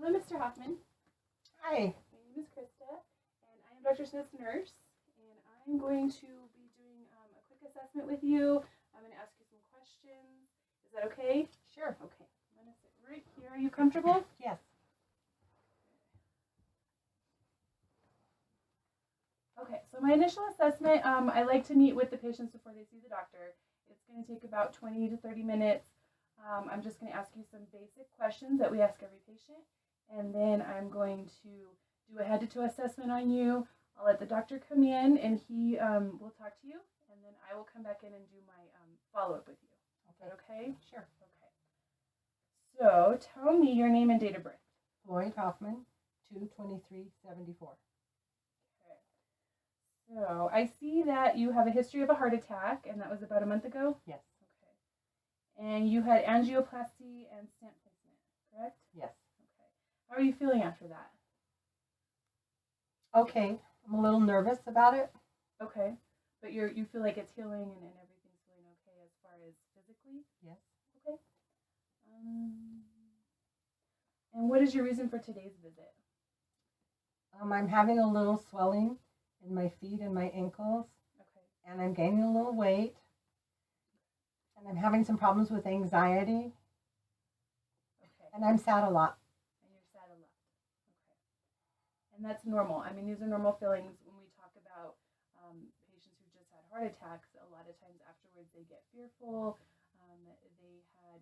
Hello, Mr. Hoffman. Hi. My name is Krista, and I am Dr. Smith's nurse, and I'm going to be doing a quick assessment with you. I'm going to ask you some questions. Is that okay? Sure. Okay. I'm going to sit right here. Are you comfortable? Yes. Okay, so my initial assessment, I like to meet with the patients before they see the doctor. It's going to take about 20 to 30 minutes. I'm just going to ask you some basic questions that we ask every patient, and then I'm going to do a head-to-toe assessment on you. I'll let the doctor come in, and he will talk to you, and then I will come back in and do my follow-up with you. Is that okay? Sure. Okay. So tell me your name and date of birth. Floyd Hoffman, 2/23/74. So I see that you have a history of a heart attack, and that was about a month ago? Yes. Okay. And you had angioplasty and stent placement, correct? Yes. Okay. How are you feeling after that? Okay. I'm a little nervous about it. Okay. But you feel like it's healing and everything's feeling okay as far as physically? Yes. Okay. And what is your reason for today's visit? I'm having a little swelling in my feet and my ankles. Okay. And I'm gaining a little weight. And I'm having some problems with anxiety. Okay. And I'm sad a lot. And you're sad a lot. Okay. And that's normal. I mean, these are normal feelings when we talk about patients who just had heart attacks. A lot of times afterwards they get fearful. They had,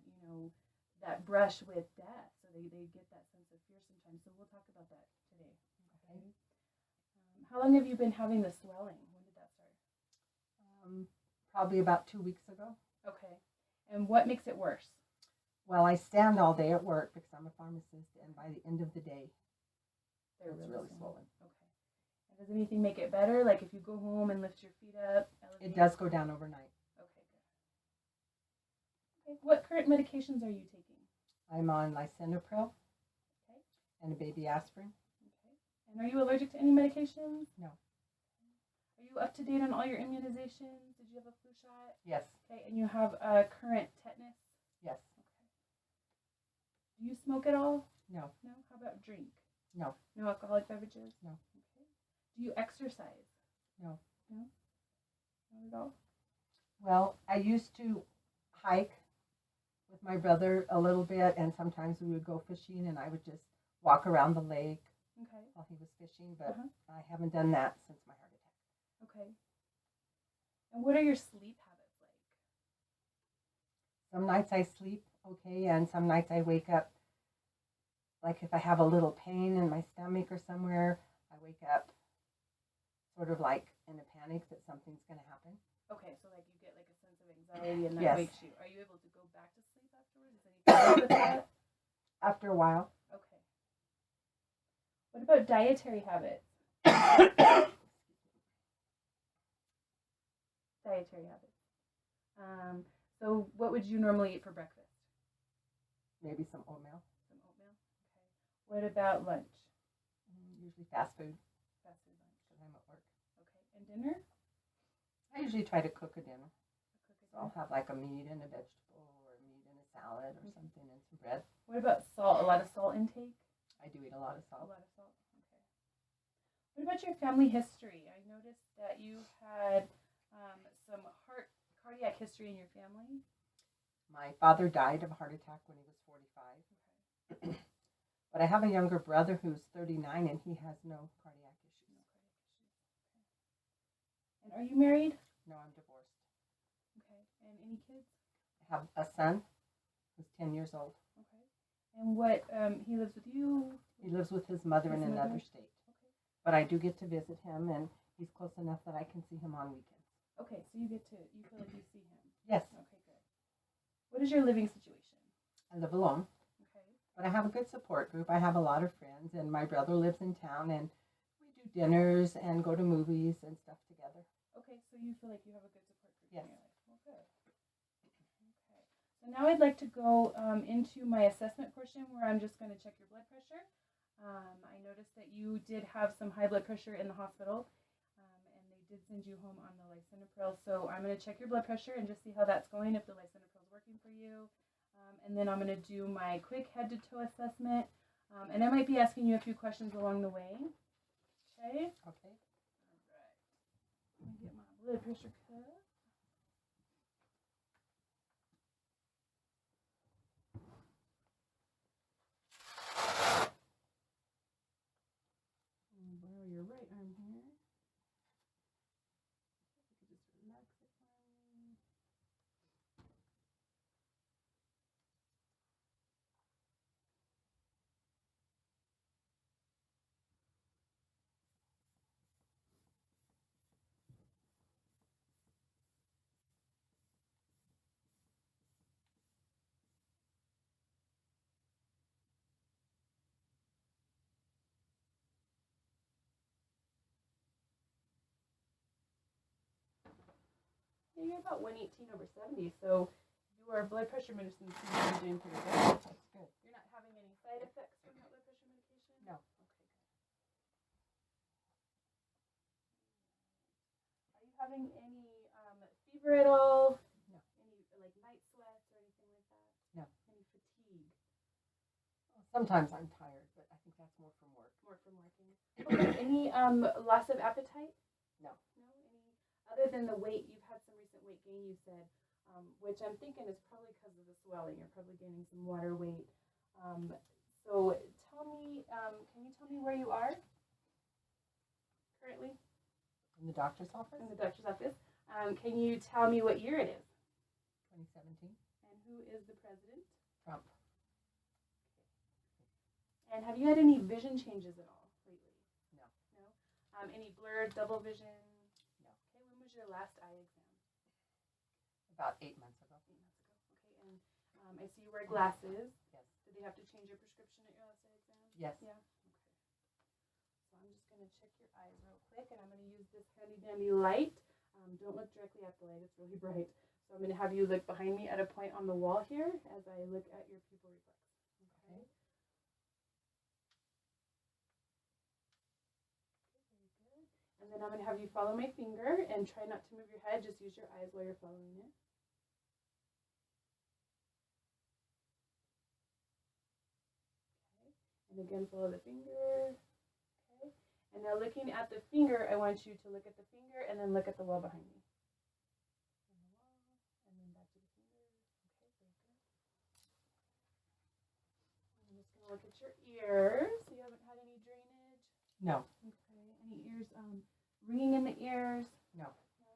that brush with death. So they get that sense of fear sometimes. So we'll talk about that today. Okay. How long have you been having the swelling? When did that start? Probably about 2 weeks ago. Okay. And what makes it worse? Well, I stand all day at work because I'm a pharmacist, and by the end of the day, It's really swollen. Okay. And does anything make it better? Like if you go home and lift your feet up? Elevate? It does go down overnight. Okay, good. Okay. What current medications are you taking? I'm on lisinopril. Okay. And a baby aspirin. Okay. And are you allergic to any medications? No. Are you up to date on all your immunizations? Did you have a flu shot? Yes. Okay. And you have current tetanus? Yes. Okay. Do you smoke at all? No. No? How about drink? No. No alcoholic beverages? No. Okay. Do you exercise? No. No? Not at all? Well, I used to hike with my brother a little bit, and sometimes we would go fishing, and I would just walk around the lake while he was fishing, but I haven't done that since my heart attack. Okay. And what are your sleep habits like? Some nights I sleep okay, and some nights I wake up, like if I have a little pain in my stomach or somewhere, I wake up sort of like in a panic that something's going to happen. Okay, so like you get like a sense of anxiety and that Yes. wakes you. Are you able to go back to sleep afterwards? Is anything wrong with that? After a while. Okay. What about dietary habits? Dietary habits. So what would you normally eat for breakfast? Maybe some oatmeal. Some oatmeal? Okay. What about lunch? Usually fast food. Fast food lunch. Because I'm at work. Okay. And dinner? I usually try to cook a dinner. So I'll dinner. have like a meat and a vegetable, or a meat and a salad, or something, and some bread. What about salt? A lot of salt intake? I do eat a lot of A salt. lot of salt. Okay. What about your family history? I noticed that you had some cardiac history in your family. My father died of a heart attack when he was 45. Okay. But I have a younger brother who's 39, and he has no cardiac issues. And are you married? No, I'm divorced. Okay. And any kids? I have a son who's 10 years old. Okay. And what, he lives with you? He lives with his mother in another state. Okay. But I do get to visit him, and he's close enough that I can see him on weekends. Okay, so you feel like you see him? Yes. Okay, good. What is your living situation? I live alone. Okay. But I have a good support group. I have a lot of friends, and my brother lives in town, and we do dinners and go to movies and stuff together. Okay, so you feel like you have a good support group Yes. in your life. Well, good. Okay. So now I'd like to go into my assessment portion where I'm just going to check your blood pressure. I noticed that you did have some high blood pressure in the hospital, and they did send you home on the lisinopril. So I'm going to check your blood pressure and just see how that's going, if the lisinopril is working for you. And then I'm going to do my quick head-to-toe assessment. And I might be asking you a few questions along the way. Okay? Okay. All right. Let me get my blood pressure cuff. Borrow your right arm here. If you could just relax it for me. Yeah, you're about 118/70, so your blood pressure medicine seems to be doing pretty good. That's good. You're not having any side effects from that blood pressure medication? No. Okay, good. Are you having any fever at all? No. Any like night sweats or anything like that? No. Any fatigue? Well, sometimes I'm tired, but I think that's more from work. More from working. Okay. Any loss of appetite? No. No. Any other than the weight? You've had some recent weight gain. You said, which I'm thinking is probably because of the swelling. You're probably gaining some water weight. So tell me, can you tell me where you are currently? In the doctor's office? In the doctor's office. Can you tell me what year it is? 2017. And who is the president? Trump. And have you had any vision changes at all lately? No. No? Any blurred, double vision? No. Okay, when was your last eye exam? About 8 months ago. 8 months ago. Okay, and I see you wear glasses. Yes. Did they have to change your prescription at your last eye exam? Yes. Yeah. Okay. So I'm just going to check your eyes real quick, and I'm going to use this handy dandy light. Don't look directly at the light; it's really bright. So I'm going to have you look behind me at a point on the wall here as I look at your pupil reflex. Okay. Very good. And then I'm going to have you follow my finger and try not to move your head. Just use your eyes while you're following it. Okay. And again, follow the finger. Okay. And now looking at the finger, I want you to look at the finger and then look at the wall behind me. And the wall, and then back to the finger. Okay, very good. I'm just going to look at your ears. You haven't had any drainage? No. Okay. Any ears ringing in the ears? No. No.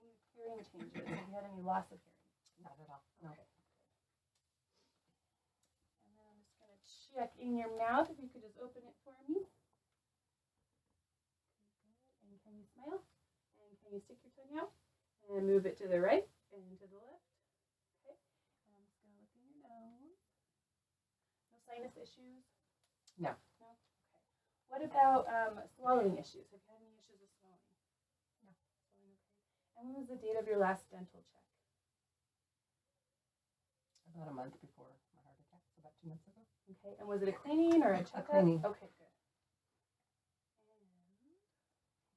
Any hearing changes? Have you had any loss of hearing? Not at all. No. Okay. And then I'm just going to check in your mouth. If you could just open it for me. And can you smile? And can you stick your tongue out? And move it to the right and to the left. Okay. And I'm just going to look in your nose. No sinus issues? No. No? Okay. What about swallowing issues? Have you had any issues with swallowing? No. Swallowing okay. And when was the date of your last dental check? About a month before my heart attack. So about 2 months ago. Okay. And was it a cleaning or a checkup? A cleaning. Okay, good.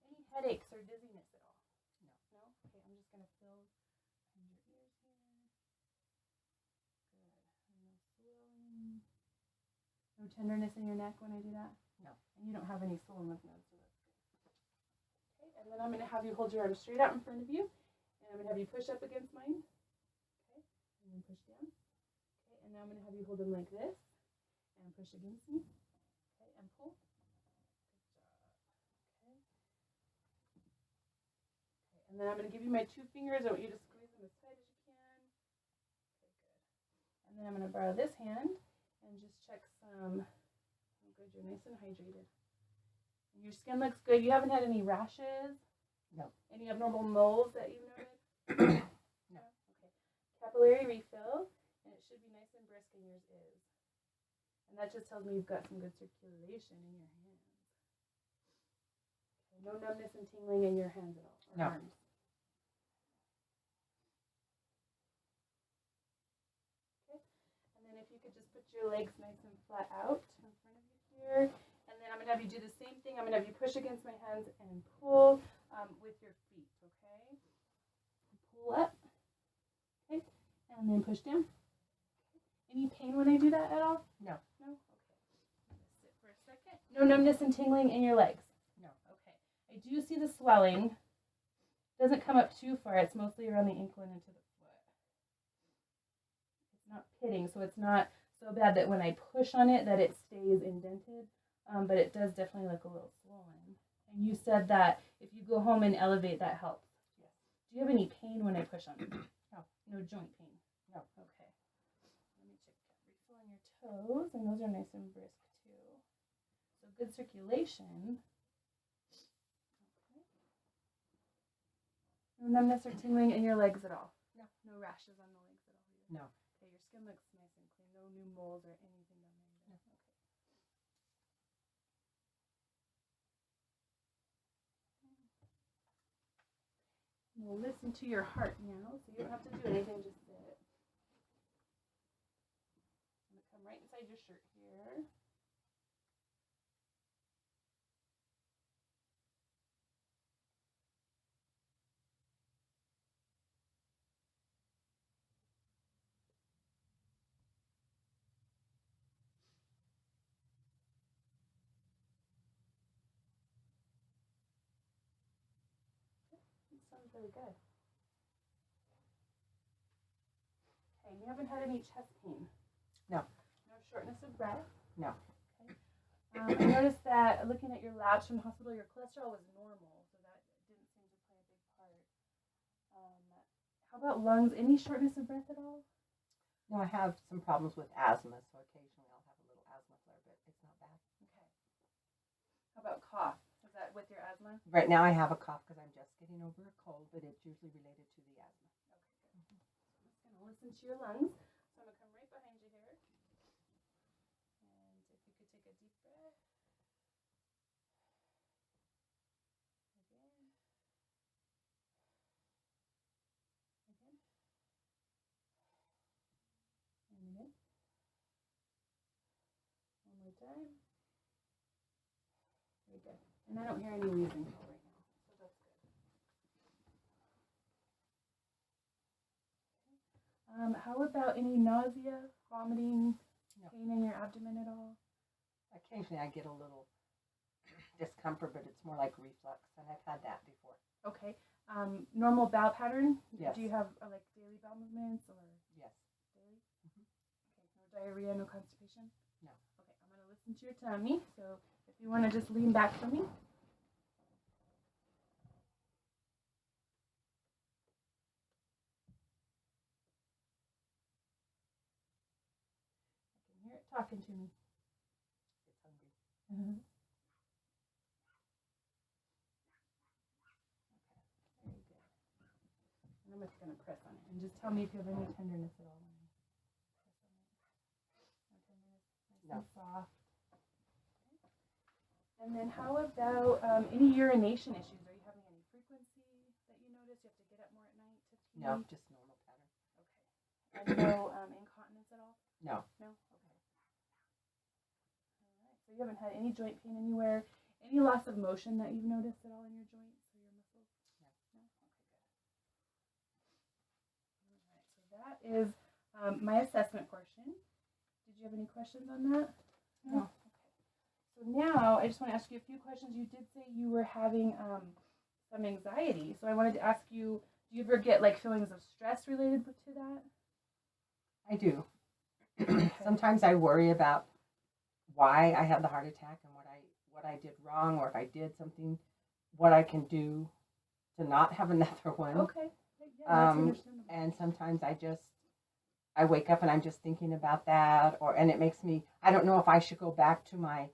Any headaches or dizziness at all? No. No? Okay, I'm just going to fill behind your ears here. Good. And no swelling. No tenderness in your neck when I do that? No. And you don't have any swollen lymph nodes, so that's good. Okay, and then I'm going to have you hold your arms straight out in front of you. And I'm going to have you push up against mine. Okay, and then push down. Okay, and now I'm going to have you hold them like this. And push against me. Okay, and pull. And then I'm going to give you my 2 fingers. I want you to squeeze them as tight as you can. Okay, good. And then I'm going to borrow this hand and just check some. Oh, good. You're nice and hydrated. And your skin looks good. You haven't had any rashes? No. Any abnormal moles that you've noticed? No. Okay. Capillary refill, and it should be nice and brisk, and yours is. And that just tells me you've got some good circulation in your hands. Okay. No numbness and tingling in your hands at all? Or No. arms? If you could just put your legs nice and flat out in front of you here. And then I'm going to have you do the same thing. I'm going to have you push against my hands and pull with your feet, okay? Pull up. Okay. And then push down. Okay. Any pain when I do that at all? No. No? Okay. No numbness and tingling in your legs? No. Okay. I do see the swelling. Doesn't come up too far. It's mostly around the ankle and into the foot. It's not pitting, so it's not so bad that when I push on it that it stays indented, but it does definitely look a little swollen. And you said that if you go home and elevate, that helps. Yes. Do you have any pain when I push on it? No. No joint pain? No. Okay. Let me check that. Refilling your toes, and those are nice and brisk too. So good circulation. Okay. No numbness or tingling in your legs at all? No. No rashes on the legs at all either? No. Okay, your skin looks nice and clean. No new moles or anything down there either? No. Okay. We'll listen to your heart now, so you don't have to do anything, just sit. I'm going to come right inside your shirt here. That sounds really good. Okay, you haven't had any chest pain? No. No shortness of breath? No. Okay. I noticed that looking at your labs from the hospital, your cholesterol was normal, so that didn't seem to play a big part. How about lungs? Any shortness of breath at all? No, I have some problems with asthma, so occasionally I'll have a little asthma flare, but it's not bad. Okay. How about cough? Is that with your asthma? Right now I have a cough because I'm just getting over a cold, but it's usually related to the asthma. Okay, good. I'm just going to listen to your lungs. So I'm going to come right behind you here. And if you could take a deep breath. Again. Again. And again. One more time. Very good. And I don't hear any wheezing right now, so that's good. How about any nausea, vomiting, No. pain in your abdomen at all? Occasionally I get a little discomfort, but it's more like reflux, and I've had that before. Okay. Normal bowel pattern? Yes. Do you have like daily bowel movements or Yes. daily? Okay. No diarrhea, no constipation? No. Okay. I'm going to listen to your tummy. So if you want to just lean back for me. I can hear it talking to me. It's hungry. Mm-hmm. Okay, very good. And I'm just going to press on it. And just tell me if you have any tenderness at all when I press on it. No tenderness? Nice No. and soft. Okay. And then how about any urination issues? Are you having any frequency that you notice? You have to get up more at night to pee? No, just normal pattern. Okay. And no incontinence at all? No. No? Okay. All right. So you haven't had any joint pain anywhere? Any loss of motion that you've noticed at all in your joints or your muscles? No. No? Okay, good. All right. So that is my assessment portion. Did you have any questions on that? No. Okay. So now I just want to ask you a few questions. You did say you were having some anxiety. So I wanted to ask you, do you ever get like feelings of stress related to that? I do. Okay. Sometimes I worry about why I had the heart attack and what I did wrong, or if I did something, what I can do to not have another one. Okay. Yeah, that's understandable. And sometimes I wake up and I'm just thinking about that, and it makes me, I don't know if I should go back to my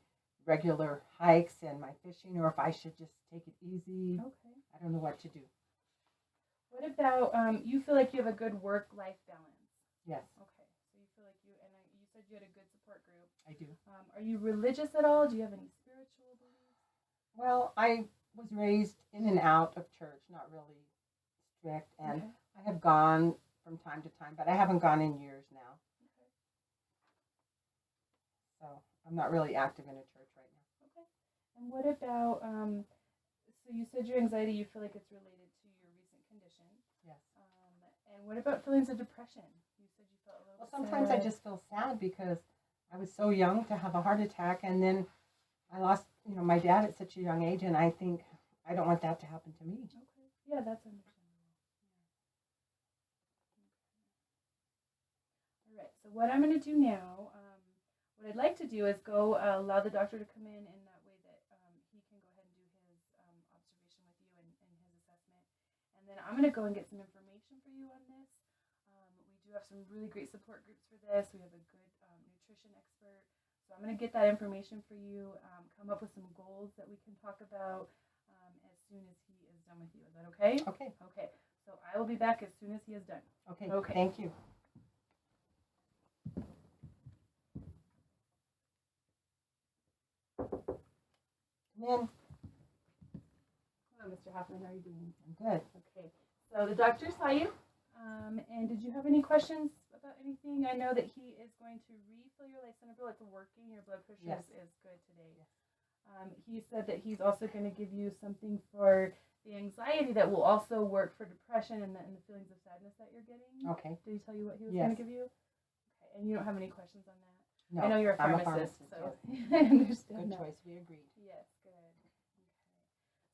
regular hikes and my fishing, or if I should just take it easy. Okay. I don't know what to do. What about you feel like you have a good work-life balance? Yes, Okay. So you feel like you said you had a good support group. I do. Are you religious at all? Do you have any spiritual beliefs? Well, I was raised in and out of church, not really strict, and Okay. I have gone from time to time, but I haven't gone in years now. Okay. So I'm not really active in a church right now. Okay. And what about so you said your anxiety, you feel like it's related to your recent condition. Yes. And what about feelings of depression? You said you felt a little Well, sometimes I sad. just feel sad because I was so young to have a heart attack, and then I lost, my dad at such a young age, and I think I don't want that to happen to me. Okay. Yeah, that's understandable. All right. So what I'm going to do now, what I'd like to do is go allow the doctor to come in that way that he can go ahead and do his observation with you and his assessment. And then I'm going to go and get some information for you on this. We do have some really great support groups for this. We have a good nutrition expert. So I'm going to get that information for you, come up with some goals that we can talk about as soon as he is done with you. Is that okay? Okay. Okay. So I will be back as soon as he is done. Okay. Okay. Thank you. Come in. Hello, Mr. Hoffman. How are you doing? I'm good. Okay. So the doctor saw you. And did you have any questions about anything? I know that he is going to refill your lisinopril. It's working. Your blood pressure Yes. is good today. Yes. He said that he's also going to give you something for the anxiety that will also work for depression and the feelings of sadness that you're getting. Okay. Did he tell you what he was Yes. going to give you? Okay. And you don't have any questions on that? No, I know you're a I'm pharmacist, a so yes. I understand Good that. choice. We agreed. Yes, good. Okay.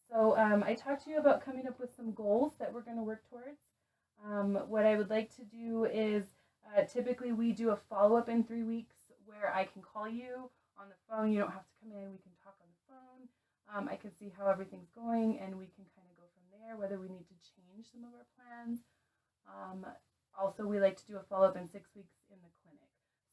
So I talked to you about coming up with some goals that we're going to work towards. What I would like to do is typically we do a follow-up in 3 weeks where I can call you on the phone. You don't have to come in. We can talk on the phone. I can see how everything's going, and we can kind of go from there, whether we need to change some of our plans. Also, we like to do a follow-up in 6 weeks in the clinic.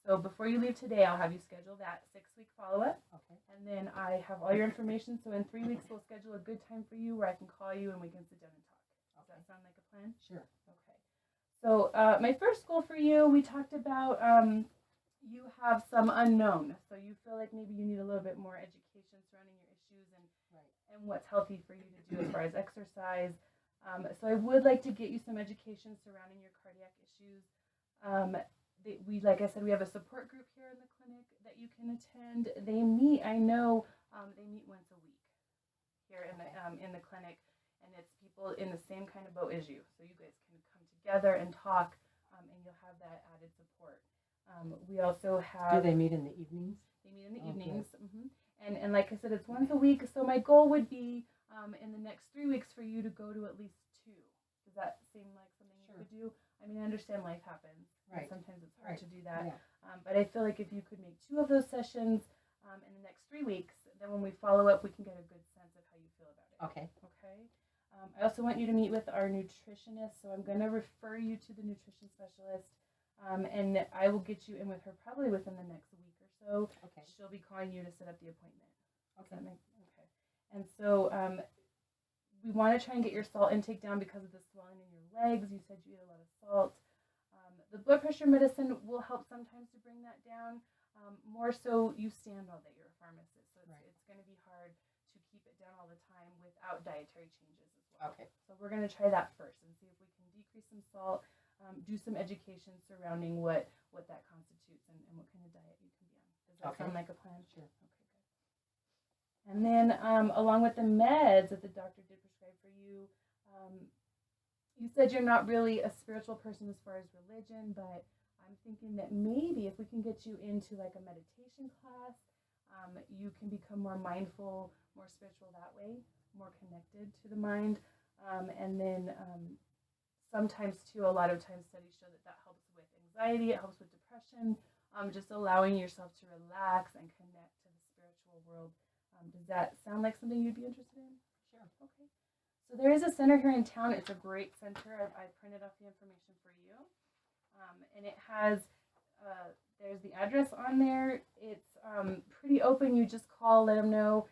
So before you leave today, I'll have you schedule that 6-week follow-up. Okay. And then I have all your information. So in 3 weeks, we'll schedule a good time for you where I can call you and we can sit down and talk. Does that sound like a plan? Sure. Okay. So my first goal for you, we talked about you have some unknown. So you feel like maybe you need a little bit more education surrounding your issues and what's healthy for you to do as far as exercise. So I would like to get you some education surrounding your cardiac issues. Like I said, we have a support group here in the clinic that you can attend. They meet, I know, they meet once a week here in the clinic, and it's people in the same kind of boat as you. So you guys can come together and talk, and you'll have that added support. We also have. Do they meet in the evenings? They meet in the evenings. Mm-hmm. And like I said, it's once a week. So my goal would be in the next 3 weeks for you to go to at least 2. Does that seem like something you could do? I mean, I understand life happens. Right. Sometimes it's hard to do that. Yeah. But I feel like if you could make 2 of those sessions in the next 3 weeks, then when we follow up, we can get a good sense of how you feel about it. Okay. Okay. I also want you to meet with our nutritionist. So I'm going to refer you to the nutrition specialist. And I will get you in with her probably within the next week or so. Okay. She'll be calling you to set up the appointment. Okay. Okay. And so we want to try and get your salt intake down because of the swelling in your legs. You said you eat a lot of salt. The blood pressure medicine will help sometimes to bring that down. More so, you stand all day. You're a pharmacist, so it's going to be hard to keep it down all the time without dietary changes as well. Okay. So we're going to try that first and see if we can decrease some salt, do some education surrounding what that constitutes and what kind of diet you can be on. Does that sound like a plan? Sure. Okay, good. And then along with the meds that the doctor did prescribe for you, you said you're not really a spiritual person as far as religion, but I'm thinking that maybe if we can get you into like a meditation class, you can become more mindful, more spiritual that way, more connected to the mind. And then sometimes too, a lot of times studies show that helps with anxiety, it helps with depression, just allowing yourself to relax and connect to the spiritual world. Does that sound like something you'd be interested in? Sure. Okay. So there is a center here in town. It's a great center. I printed off the information for you. And it has, there's the address on there. It's pretty open. You just call, let them know.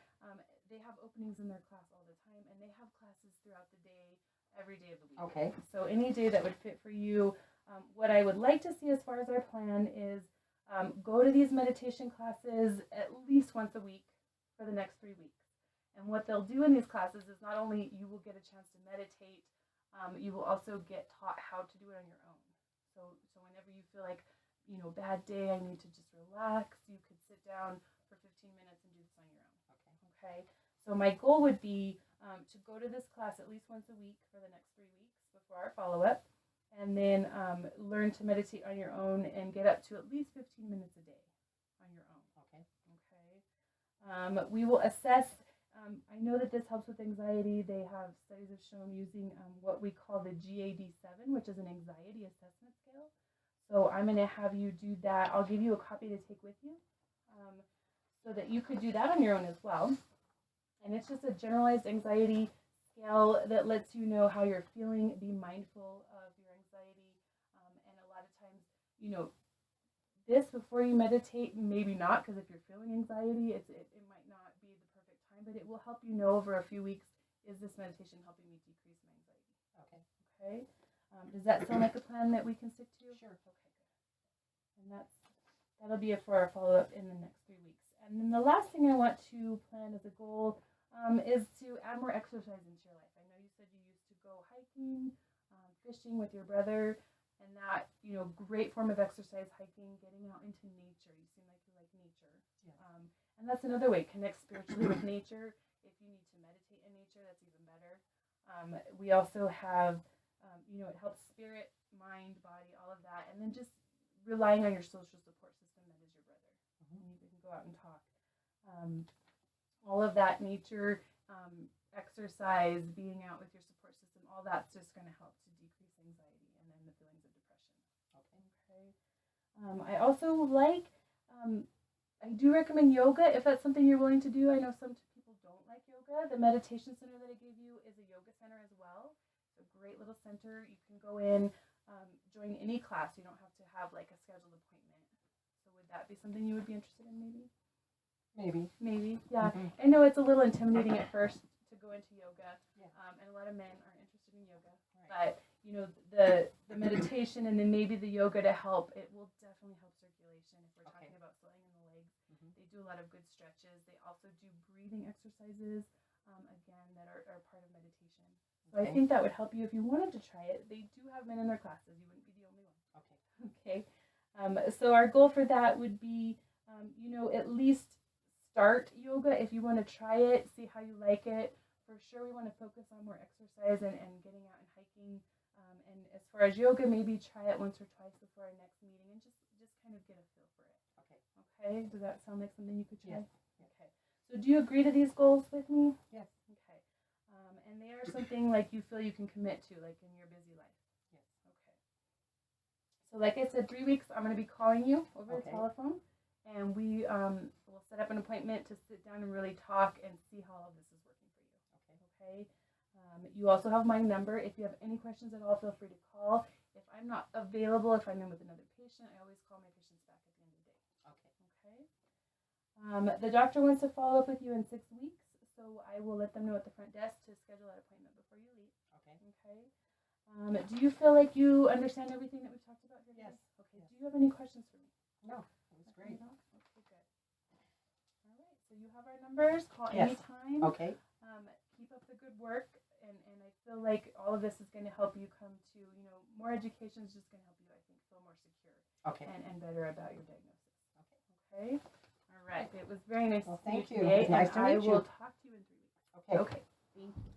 They have openings in their class all the time, and they have classes throughout the day, every day of the week. Okay. So any day that would fit for you. What I would like to see as far as our plan is go to these meditation classes at least once a week for the next 3 weeks. And what they'll do in these classes is not only you will get a chance to meditate, you will also get taught how to do it on your own. So whenever you feel like, bad day, I need to just relax, you could sit down for 15 minutes and do this on your own. Okay. So my goal would be to go to this class at least once a week for the next 3 weeks before our follow-up, and then learn to meditate on your own and get up to at least 15 minutes a day on your own. Okay. We will assess. I know that this helps with anxiety. They have studies have shown using what we call the GAD-7, which is an anxiety assessment scale. So I'm going to have you do that. I'll give you a copy to take with you so that you could do that on your own as well. And it's just a generalized anxiety scale that lets you know how you're feeling, be mindful of your anxiety. And a lot of times, this before you meditate, maybe not, because if you're feeling anxiety, it might not be the perfect time, but it will help you know over a few weeks, is this meditation helping me decrease my anxiety? Okay. Does that sound like a plan that we can stick to? Sure. Okay, good. And that'll be it for our follow-up in the next 3 weeks. And then the last thing I want to plan as a goal is to add more exercise into your life. I know you said you used to go hiking, fishing with your brother, and that, great form of exercise, hiking, getting out into nature. You seem like you like nature. Yeah. And that's another way, connect spiritually with nature. If you need to meditate in nature, that's even better. We also have, it helps spirit, mind, body, all of that. And then just relying on your social support system that is your brother. Mm-hmm. You can go out and talk. All of that nature, exercise, being out with your support system, all that's just going to help to decrease anxiety and then the feelings of depression. Okay. I also I do recommend yoga if that's something you're willing to do. I know some people don't like yoga. The meditation center that I gave you is a yoga center as well. It's a great little center. You can go in, join any class. You don't have to have like a scheduled appointment. So would that be something you would be interested in maybe? Maybe, yeah. Mm-hmm. I know it's a little intimidating at first to go into yoga, and a lot of men aren't interested in yoga. Right. But the meditation and then maybe the yoga to help, it will definitely help circulation. If we're talking about swelling in the legs, they do a lot of good stretches. They also do breathing exercises, again, that are part of meditation. So I think that would help you if you wanted to try it. They do have men in their classes. You wouldn't be the only one. Okay. So our goal for that would be, at least start yoga if you want to try it, see how you like it. For sure, we want to focus on more exercise and getting out and hiking. And as far as yoga, maybe try it once or twice before our next meeting and just kind of get a feel for it. Okay. Does that sound like something you could try? Yes. Okay. So do you agree to these goals with me? Yes. Okay. And they are something like you feel you can commit to, like in your busy life. Yes. Okay. So like I said, 3 weeks, I'm going to be calling you over the telephone. And we will set up an appointment to sit down and really talk and see how all of this is working for you. Okay. You also have my number. If you have any questions at all, feel free to call. If I'm not available, if I'm in with another patient, I always call my patients back at the end of the day. Okay. The doctor wants to follow up with you in 6 weeks, so I will let them know at the front desk to schedule that appointment before you leave. Okay. Do you feel like you understand everything that we've talked about here today? Yes. Okay. Do you have any questions for me? No. Great. Okay, good. All right, so you have our numbers. Call anytime. Okay. Keep up the good work, and I feel like all of this is going to help you come to, more education is just going to help you, I think, feel more secure. Okay. And better about your diagnosis. Okay. All right. It was very nice to thank see you you. today. It was nice to meet you. I will talk to you in 3 weeks. Okay. Okay. Thank you.